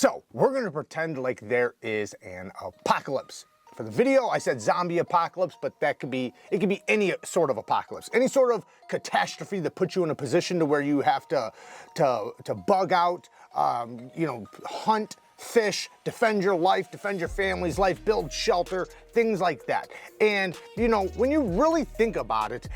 So we're gonna pretend like there is an apocalypse. For the video, I said zombie apocalypse, but it could be any sort of apocalypse, any sort of catastrophe that puts you in a position to where you have to bug out, hunt, fish, defend your life, defend your family's life, build shelter, things like that. And when you really think about it,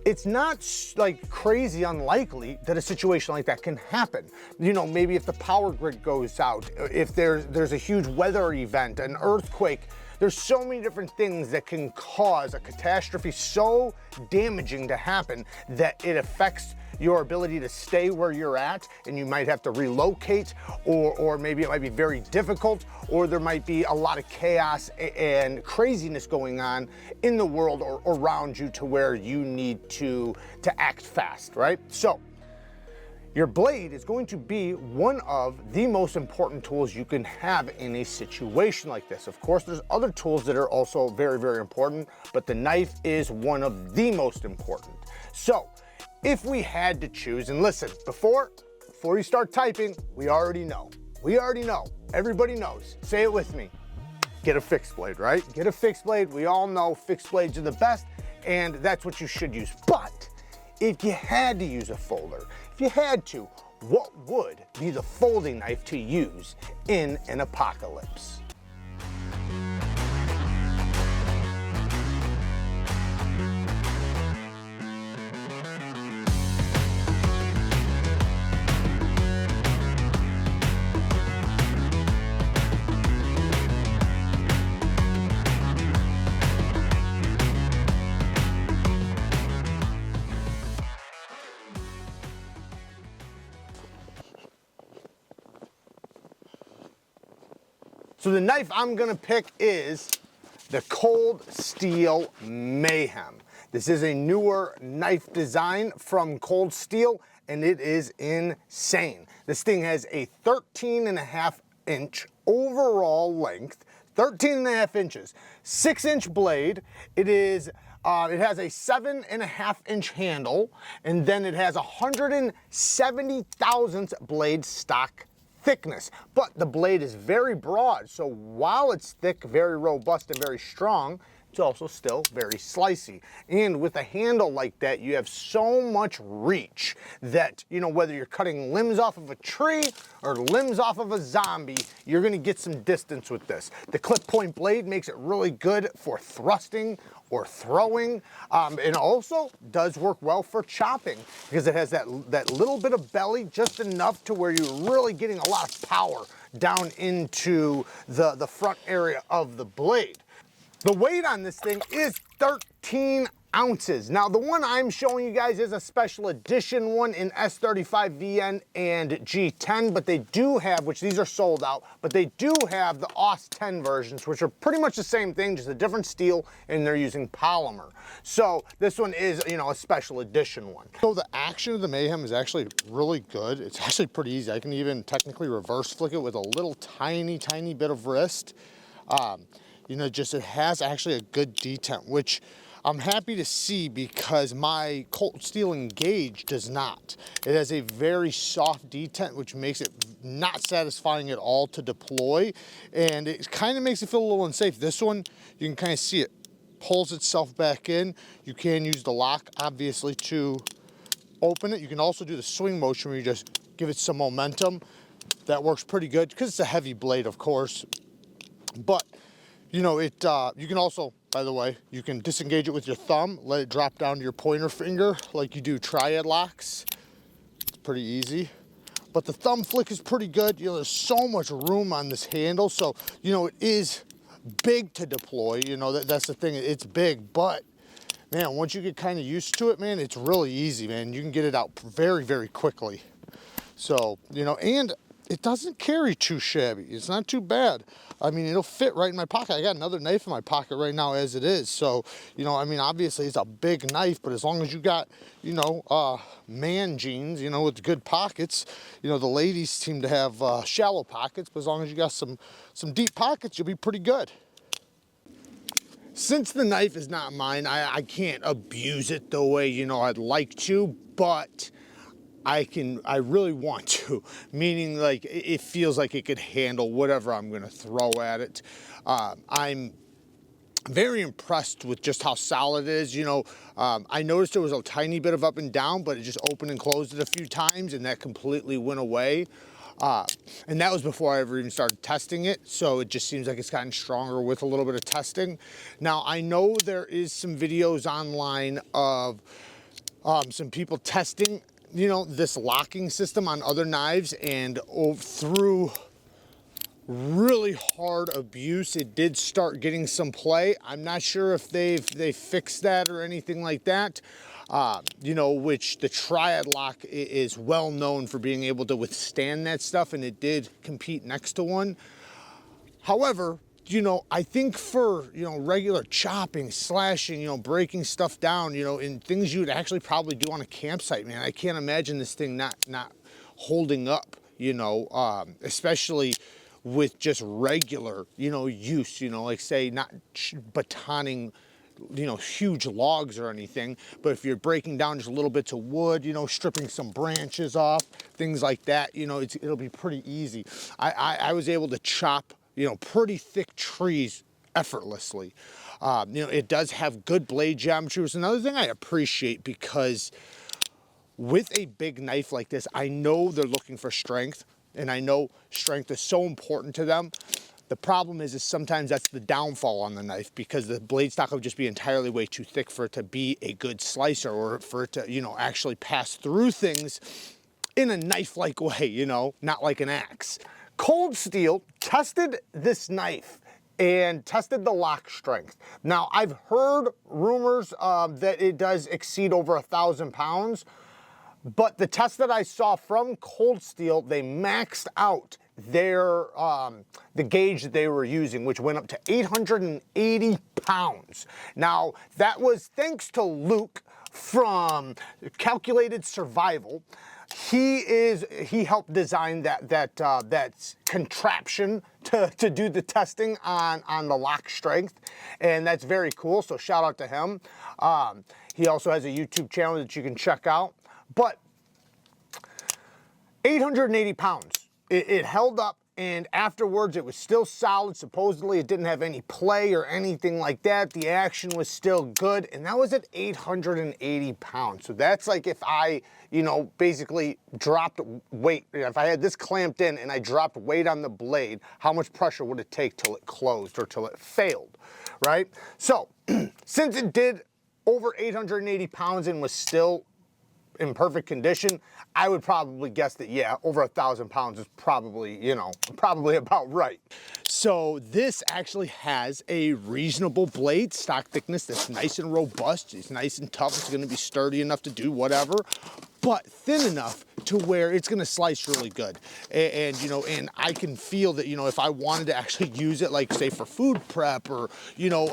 it's not like crazy unlikely that a situation like that can happen. Maybe if the power grid goes out, if there's a huge weather event, an earthquake, there's so many different things that can cause a catastrophe so damaging to happen that it affects your ability to stay where you're at, and you might have to relocate, or maybe it might be very difficult, or there might be a lot of chaos and craziness going on in the world or around you to where you need to act fast, right? So your blade is going to be one of the most important tools you can have in a situation like this. Of course, there's other tools that are also very, very important, but the knife is one of the most important. So if we had to choose, and listen, before you start typing, we already know, everybody knows, say it with me, get a fixed blade, right? Get a fixed blade. We all know fixed blades are the best, and that's what you should use. But if you had to use a folder, if you had to, what would be the folding knife to use in an apocalypse? So the knife I'm gonna pick is the Cold Steel Mayhem. This is a newer knife design from Cold Steel, and it is insane. This thing has a 13.5-inch overall length, 13.5 inches, 6-inch blade. It has a 7.5-inch handle, and then it has 170 thousandths blade stock thickness, but the blade is very broad, so while it's thick, very robust, and very strong, it's also still very slicey. And with a handle like that, you have so much reach that, whether you're cutting limbs off of a tree or limbs off of a zombie, you're gonna get some distance with this. The clip point blade makes it really good for thrusting or throwing. It also does work well for chopping because it has that little bit of belly, just enough to where you're really getting a lot of power down into the front area of the blade. The weight on this thing is 13 ounces. Now, the one I'm showing you guys is a special edition one in S35 VN and G10, but they do have, which these are sold out, but they do have the AUS 10 versions, which are pretty much the same thing, just a different steel, and they're using polymer. So this one is, a special edition one. So the action of the Mayhem is actually really good. It's actually pretty easy. I can even technically reverse flick it with a little tiny bit of wrist. It has actually a good detent, which I'm happy to see because my Cold Steel Engage does not. It has a very soft detent, which makes it not satisfying at all to deploy, and it kind of makes it feel a little unsafe. This one, you can kind of see it pulls itself back in. You can use the lock, obviously, to open it. You can also do the swing motion where you just give it some momentum. That works pretty good because it's a heavy blade, of course. But you can also, by the way, you can disengage it with your thumb, let it drop down to your pointer finger like you do triad locks. It's pretty easy. But the thumb flick is pretty good. There's so much room on this handle, so it is big to deploy. That's the thing, it's big, but man, once you get kind of used to it, man, it's really easy, man. You can get it out very, very quickly. So, and it doesn't carry too shabby. It's not too bad. I mean, it'll fit right in my pocket. I got another knife in my pocket right now as it is. So, obviously it's a big knife, but as long as you got, man jeans, with good pockets, the ladies seem to have shallow pockets, but as long as you got some deep pockets, you'll be pretty good. Since the knife is not mine, I can't abuse it the way, I'd like to, but I really want to, meaning like it feels like it could handle whatever I'm gonna throw at it. I'm very impressed with just how solid it is. You know, I noticed there was a tiny bit of up and down, but it just opened and closed it a few times and that completely went away. And that was before I ever even started testing it. So it just seems like it's gotten stronger with a little bit of testing. Now I know there is some videos online of some people testing, you know, this locking system on other knives, and through really hard abuse, it did start getting some play. I'm not sure if they fixed that or anything like that. You know, which the Triad lock is well known for being able to withstand that stuff, and it did compete next to one. However, you know, I think for, you know, regular chopping, slashing, you know, breaking stuff down, you know, and things you would actually probably do on a campsite, man, I can't imagine this thing not holding up, you know, especially with just regular, you know, use, you know, like say not batoning, you know, huge logs or anything, but if you're breaking down just little bits of wood, you know, stripping some branches off, things like that, you know, it'll be pretty easy. I was able to chop, you know, pretty thick trees effortlessly. You know, it does have good blade geometry, which is another thing I appreciate, because with a big knife like this, I know they're looking for strength, and I know strength is so important to them. The problem is sometimes that's the downfall on the knife, because the blade stock will just be entirely way too thick for it to be a good slicer, or for it to, you know, actually pass through things in a knife-like way, you know, not like an axe. Cold Steel tested this knife and tested the lock strength. Now, I've heard rumors that it does exceed over 1,000 pounds, but the test that I saw from Cold Steel, they maxed out their the gauge that they were using, which went up to 880 pounds. Now, that was thanks to Luke from Calculated Survival. He helped design that contraption to do the testing on the lock strength, and that's very cool, so shout out to him. He also has a YouTube channel that you can check out. But 880 pounds, it held up, and afterwards it was still solid. Supposedly it didn't have any play or anything like that. The action was still good, and that was at 880 pounds. So that's like if I, you know, basically dropped weight. If I had this clamped in and I dropped weight on the blade, how much pressure would it take till it closed or till it failed, right? So since it did over 880 pounds and was still in perfect condition, I would probably guess that, yeah, over 1,000 pounds is probably, you know, probably about right. So this actually has a reasonable blade stock thickness that's nice and robust. It's nice and tough. It's gonna be sturdy enough to do whatever, but thin enough to where it's gonna slice really good. And you know, and I can feel that, you know, if I wanted to actually use it, like say for food prep, or, you know,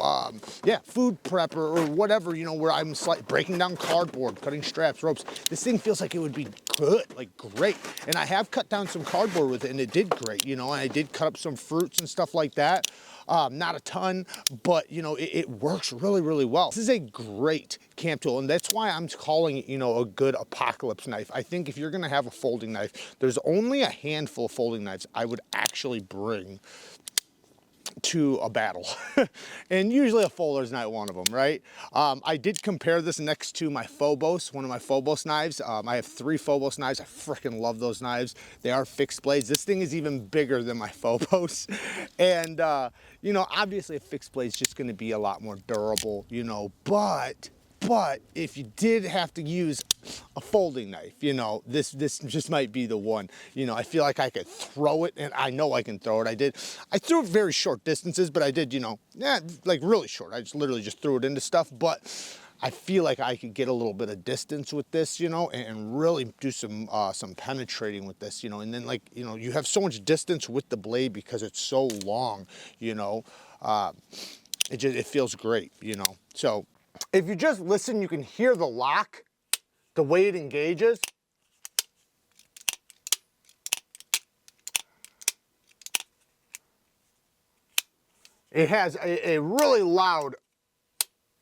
yeah, food prep or whatever, you know, where I'm breaking down cardboard, cutting straps, ropes, this thing feels like it would be good, like great. And I have cut down some cardboard with it, and it did great, you know, and I did cut up some fruits and stuff like that. Not a ton, but you know, it works really, really well. This is a great camp tool, and that's why I'm calling it, you know, a good apocalypse knife. I think if you're gonna have a folding knife, there's only a handful of folding knives I would actually bring to a battle. And usually a folder is not one of them, right? I did compare this next to my FOBOS, one of my FOBOS knives. I have 3 FOBOS knives. I freaking love those knives. They are fixed blades. This thing is even bigger than my FOBOS. And, you know, obviously a fixed blade is just gonna be a lot more durable, you know, but if you did have to use a folding knife, you know, this just might be the one. You know, I feel like I could throw it, and I know I can throw it. I threw it very short distances, but I did, you know, yeah, like really short. I just literally just threw it into stuff, but I feel like I could get a little bit of distance with this, you know, and really do some penetrating with this, you know, and then, like, you know, you have so much distance with the blade because it's so long, you know, it feels great, you know. So if you just listen, you can hear the lock, the way it engages. It has a really loud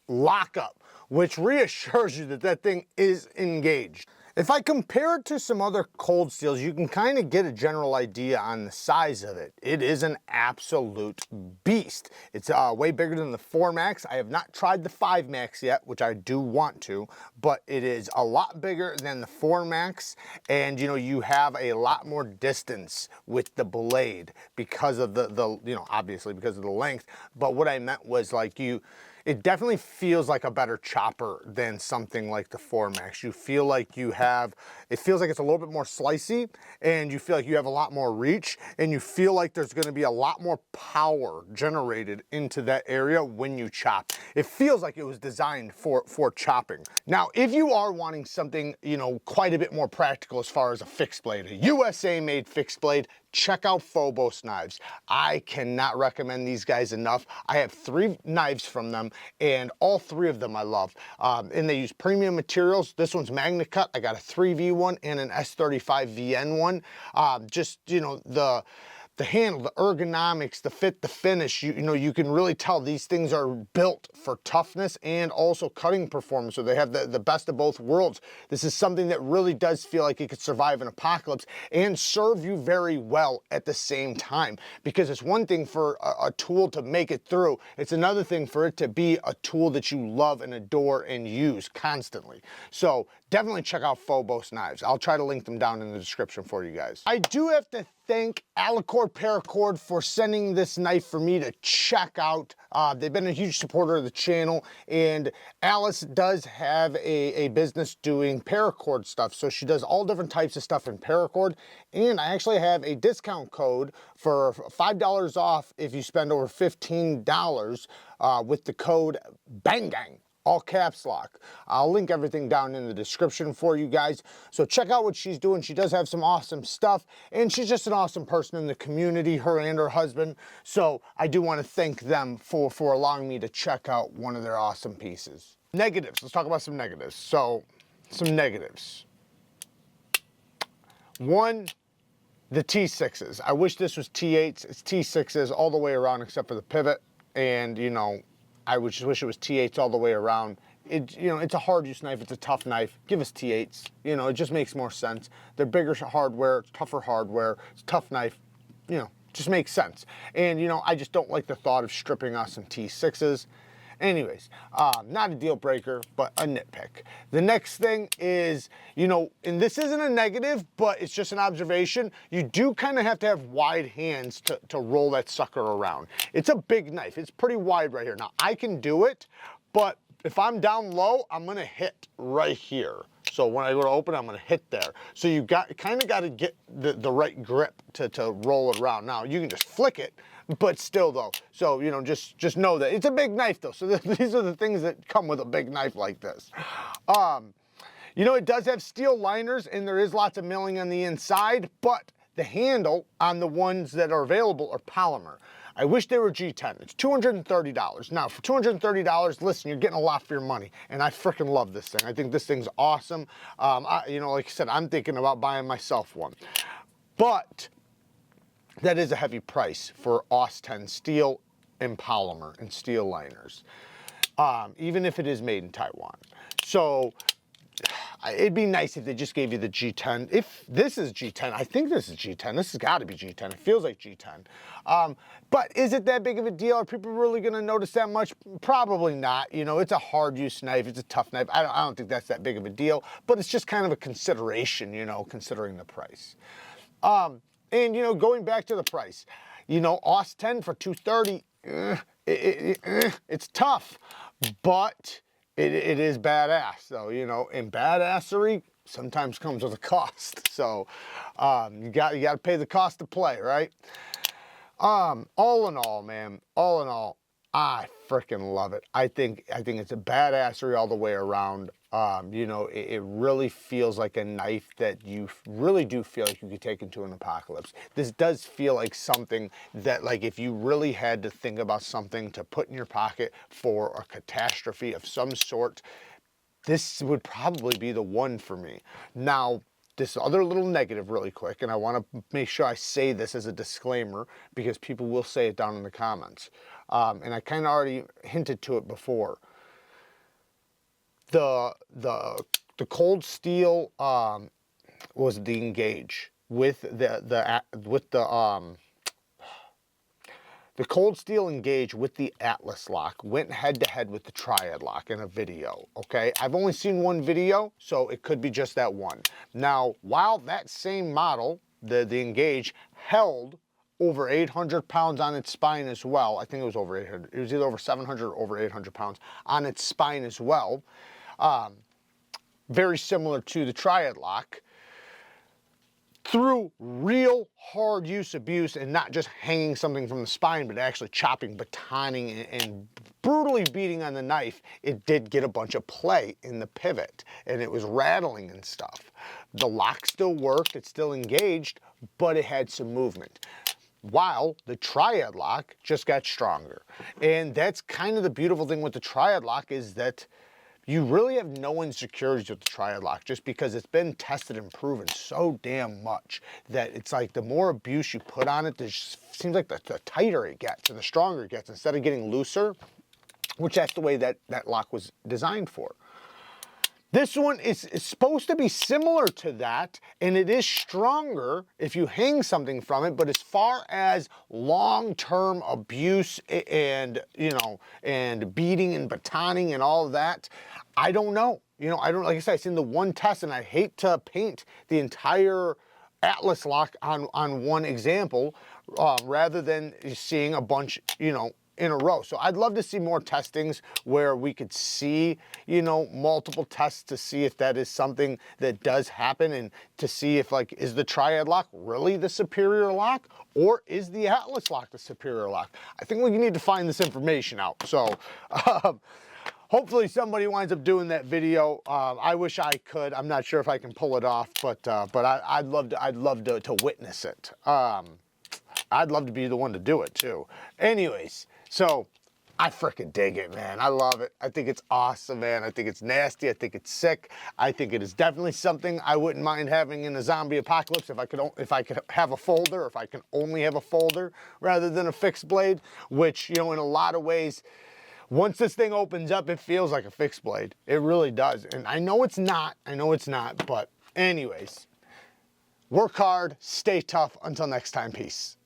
lockup, which reassures you that that thing is engaged. If I compare it to some other cold steels, you can kind of get a general idea on the size of it. It is an absolute beast. It's way bigger than the 4 Max. I have not tried the 5 Max yet, which I do want to, but it is a lot bigger than the 4 Max, and you know, you have a lot more distance with the blade because of the you know, obviously because of the length, but what I meant was like it definitely feels like a better chopper than something like the 4 Max. You feel like it feels like it's a little bit more slicey, and you feel like you have a lot more reach, and you feel like there's gonna be a lot more power generated into that area when you chop. It feels like it was designed for chopping. Now, if you are wanting something, you know, quite a bit more practical as far as a fixed blade, a USA made fixed blade, check out FOBOS knives. I cannot recommend these guys enough. I have 3 knives from them, and all 3 of them I love. And they use premium materials. This one's Magna Cut. I got a 3V one and an S35VN one. Just, you know, the handle, the ergonomics, the fit, the finish, you know, you can really tell these things are built for toughness and also cutting performance. So they have the best of both worlds. This is something that really does feel like it could survive an apocalypse and serve you very well at the same time. Because it's one thing for a tool to make it through. It's another thing for it to be a tool that you love and adore and use constantly. So definitely check out FOBOS knives. I'll try to link them down in the description for you guys. I do have to thank ALICORD PARACORD for sending this knife for me to check out. They've been a huge supporter of the channel, and Alice does have a business doing paracord stuff, so she does all different types of stuff in paracord, and I actually have a discount code for $5 off if you spend over $15 with the code BANGGANG. All caps lock. I'll link everything down in the description for you guys. So check out what she's doing. She does have some awesome stuff, and she's just an awesome person in the community, her and her husband. So I do want to thank them for allowing me to check out one of their awesome pieces. Negatives. Let's talk about some negatives. So some negatives. One, the T6s. I wish this was T8s. It's T6s all the way around except for the pivot. And, you know, I would just wish it was T8s all the way around. You know, it's a hard use knife, it's a tough knife. Give us T8s. You know, it just makes more sense. They're bigger hardware, it's tougher hardware, it's a tough knife. You know, just makes sense. And, you know, I just don't like the thought of stripping us some T6s. Anyways, not a deal breaker, but a nitpick. The next thing is, you know, and this isn't a negative, but it's just an observation. You do kind of have to have wide hands to roll that sucker around. It's a big knife. It's pretty wide right here. Now, I can do it, but if I'm down low, I'm gonna hit right here. So when I go to open, I'm gonna hit there. So you kind of got to get the right grip to roll it around. Now, you can just flick it, but still though. So, you know, just know that it's a big knife though. So these are the things that come with a big knife like this. You know, it does have steel liners, and there is lots of milling on the inside, but the handle on the ones that are available are polymer. I wish they were G10. It's $230. Now, for $230, listen, you're getting a lot for your money, and I freaking love this thing. I think this thing's awesome. You know, like I said, I'm thinking about buying myself one. But that is a heavy price for AUS 10 steel and polymer and steel liners, even if it is made in Taiwan. So it'd be nice if they just gave you the G10. If this is G10, I think this is G10. This has got to be G10. It feels like G10. But is it that big of a deal? Are people really going to notice that much? Probably not. You know, it's a hard use knife. It's a tough knife. I don't think that's that big of a deal, but it's just kind of a consideration, you know, considering the price. And, you know, going back to the price, you know, AUS 10 for $230, it's tough, but it is badass, though, you know, and badassery sometimes comes with a cost. So you got to pay the cost to play, right? All in all, man, all in all, I freaking love it. I think it's a badassery all the way around. You know, it really feels like a knife that you really do feel like you could take into an apocalypse. This does feel like something that, like, if you really had to think about something to put in your pocket for a catastrophe of some sort, this would probably be the one for me. Now, this other little negative really quick, and I want to make sure I say this as a disclaimer because people will say it down in the comments. And I kind of already hinted to it before. The the cold steel was the Engage with the cold steel Engage with the Atlas lock went head to head with the Triad lock in a video, okay? I've only seen one video, so it could be just that one. Now, while that same model, the Engage, held over 800 pounds on its spine as well, I think it was over 800, it was either over 700 or over 800 pounds on its spine as well, very similar to the Triad lock, through real hard use abuse and not just hanging something from the spine, but actually chopping, batoning, and brutally beating on the knife, it did get a bunch of play in the pivot and it was rattling and stuff. The lock still worked, it's still engaged, but it had some movement. While the Triad lock just got stronger. And that's kind of the beautiful thing with the Triad lock, is that you really have no insecurities with the Triad lock, just because it's been tested and proven so damn much that it's like the more abuse you put on it, it just seems like the tighter it gets and the stronger it gets, instead of getting looser, which that's the way that lock was designed for. This one is supposed to be similar to that, and it is stronger if you hang something from it, but as far as long-term abuse and, you know, and beating and batoning and all of that, I don't know. You know, I don't, like I said, I've seen the one test, and I hate to paint the entire Atlas lock on one example, rather than seeing a bunch, you know, in a row. So I'd love to see more testings where we could see, you know, multiple tests to see if that is something that does happen, and to see if, like, is the Triad lock really the superior lock, or is the Atlas lock the superior lock? I think we need to find this information out. So hopefully somebody winds up doing that video. I wish I could. I'm not sure if I can pull it off, but I'd love to witness it. I'd love to be the one to do it too. Anyways, so I frickin' dig it, man. I love it. I think it's awesome, man. I think it's nasty. I think it's sick. I think it is definitely something I wouldn't mind having in a zombie apocalypse if I could have a folder, or if I can only have a folder rather than a fixed blade, which, you know, in a lot of ways, once this thing opens up, it feels like a fixed blade. It really does. And I know it's not, but anyways, work hard, stay tough. Until next time, peace.